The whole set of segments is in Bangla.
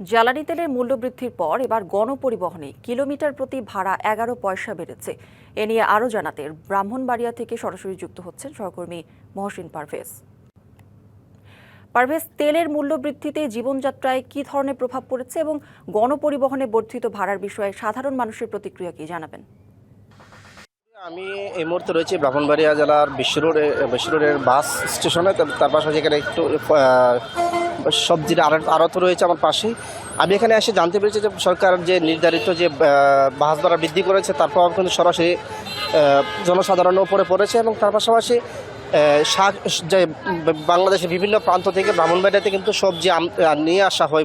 জ্বালানি তেলের মূল্যবৃদ্ধির পর এবার গণপরিবহনে কিলোমিটার প্রতি ভাড়া 11 পয়সা বেড়েছে। এ নিয়ে আরও জানাতে ব্রাহ্মণবাড়িয়া থেকে সরাসরি যুক্ত হচ্ছেন সহকর্মী মহসিন পারভেজ। পারভেজ, তেলের মূল্যবৃদ্ধিতে জীবনযাত্রায় কি ধরনের প্রভাব পড়েছে এবং গণপরিবহনে বর্ধিত ভাড়ার বিষয়ে সাধারণ মানুষের প্রতিক্রিয়া কি জানাবেন? আমি এই মুহূর্তে রয়েছি ব্রাহ্মণবাড়িয়া জেলার বিশ্ব রোডের বাস স্টেশনে। তার পাশাপাশি এখানে একটু সবজির আড়ত রয়েছে আমার পাশেই। আমি এখানে এসে জানতে পেরেছি যে সরকার যে নির্ধারিত যে বাস ভাড়া বৃদ্ধি করেছে তার প্রভাব কিন্তু সরাসরি জনসাধারণের উপরে পড়েছে এবং তার পাশাপাশি যে বাংলাদেশের বিভিন্ন প্রান্ত থেকে ব্রাহ্মণবাড়িয়াতে কিন্তু সবজি নিয়ে আসা হয়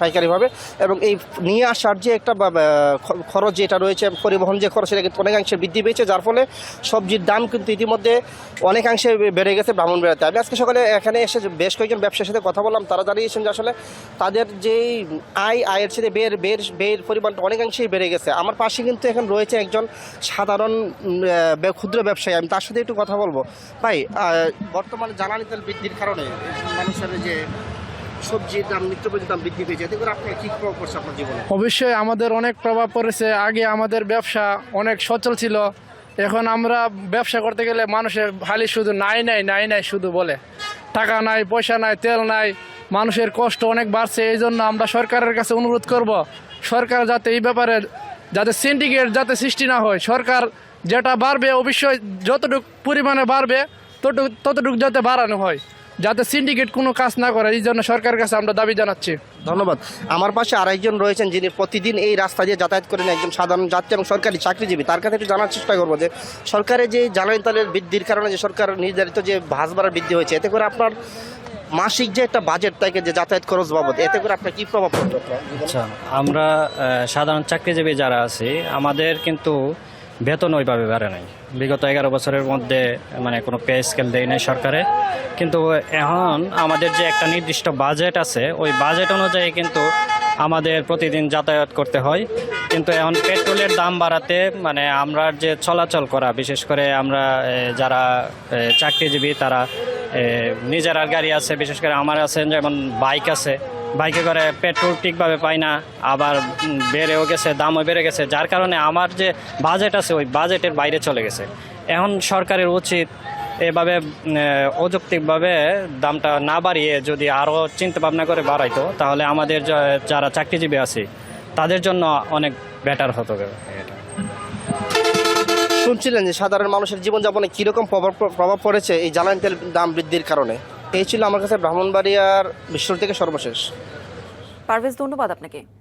পাইকারিভাবে, এবং এই নিয়ে আসার যে একটা খরচ যেটা রয়েছে, পরিবহন যে খরচ, সেটা কিন্তু অনেকাংশে বৃদ্ধি পেয়েছে, যার ফলে সবজির দাম কিন্তু ইতিমধ্যে অনেকাংশে বেড়ে গেছে ব্রাহ্মণবাড়িয়াতে। আমি আজকে সকালে এখানে এসে বেশ কয়েকজন ব্যবসায়ীর সাথে কথা বললাম। তারা জানিয়েছেন যে আসলে তাদের যেই আয়ের সাথে ব্যয়ের পরিমাণটা অনেকাংশেই বেড়ে গেছে। আমার পাশে কিন্তু এখন রয়েছে একজন সাধারণ ক্ষুদ্র ব্যবসায়ী, আমি তার সাথে একটু কথা বলবো। ভাই, বর্তমানে জ্বালানি তেল বৃদ্ধির কারণে মানুষের যে সবজির দাম, নিত্যপ্রয়োজনীয় দাম বৃদ্ধি পেয়েছে, এতে করে আপনার কী প্রভাব পড়ছে আপনার জীবনে? অবশ্যই আমাদের অনেক প্রভাব পড়েছে। আগে আমাদের ব্যবসা অনেক সচল ছিল, এখন আমরা ব্যবসা করতে গেলে মানুষের খালি শুধু নাই নাই নাই নাই শুধু বলে, টাকা নাই, পয়সা নাই, তেল নাই, মানুষের কষ্ট অনেক বাড়ছে। এই জন্য আমরা সরকারের কাছে অনুরোধ করব, সরকার যাতে এই ব্যাপারে যাতে সিন্ডিকেট যাতে সৃষ্টি না হয়। সরকার যেটা বাড়বে অবশ্যই যতটুকু পরিমাণে বাড়বে ততটুকু যাতে বাড়ানো হয়, যাতে সিন্ডিকেট কোনো কাজ না করে। এই জন্য সরকারের কাছে আমরা দাবি জানাচ্ছি। ধন্যবাদ। আমার পাশে আরেকজন রয়েছেন যিনি প্রতিদিন এই রাস্তা দিয়ে যাতায়াত করেন, একজন সাধারণ যাত্রী এবং সরকারি চাকরিজীবী। তার কাছে একটু জানার চেষ্টা করবো যে সরকারের যে জ্বালানি তেলের বৃদ্ধির কারণে যে সরকার নির্ধারিত যে বাস ভাড়া বৃদ্ধি হয়েছে, এতে করে আপনার মাসিক যে একটা বাজেট থাকে, যে যাতায়াত খরচ বাবদ, এতে করে আপনার কী প্রভাব পড়বে? আচ্ছা, আমরা সাধারণ চাকরিজীবী যারা আছি, আমাদের কিন্তু বেতন ওইভাবে বাড়ে নাই। বিগত 11 বছরের মধ্যে কোনো পে স্কেল দেয় নাই সরকারে। কিন্তু এখন আমাদের যে একটা নির্দিষ্ট বাজেট আছে, ওই বাজেট অনুযায়ী কিন্তু আমাদের প্রতিদিন যাতায়াত করতে হয়। কিন্তু এখন পেট্রোলের দাম বাড়াতে আমরা যে চলাচল করা, বিশেষ করে আমরা যারা চাকরিজীবী তারা নিজের গাড়ি আছে, বিশেষ করে আমার আছে, যেমন বাইক আছে, বাইকে করে পেট্রোল ঠিকভাবে পাই না, আবার বেড়েও গেছে, দামও বেড়ে গেছে, যার কারণে আমার যে বাজেট আছে ওই বাজেটের বাইরে চলে গেছে। এখন সরকারের উচিত এভাবে অযৌক্তিকভাবে দামটা না বাড়িয়ে যদি আরও চিন্তা ভাবনা করে বাড়াইতো, তাহলে আমাদের যারা চাকরিজীবী আছে তাদের জন্য অনেক বেটার হতো। শুনছিলেন যে সাধারণ মানুষের জীবনযাপনে কীরকম প্রভাব পড়েছে এই জ্বালানি তেল দাম বৃদ্ধির কারণে। এই ছিল আমার কাছে ব্রাহ্মণবাড়িয়ার বিশ্ব থেকে সর্বশেষ। পারভেজ, ধন্যবাদ আপনাকে।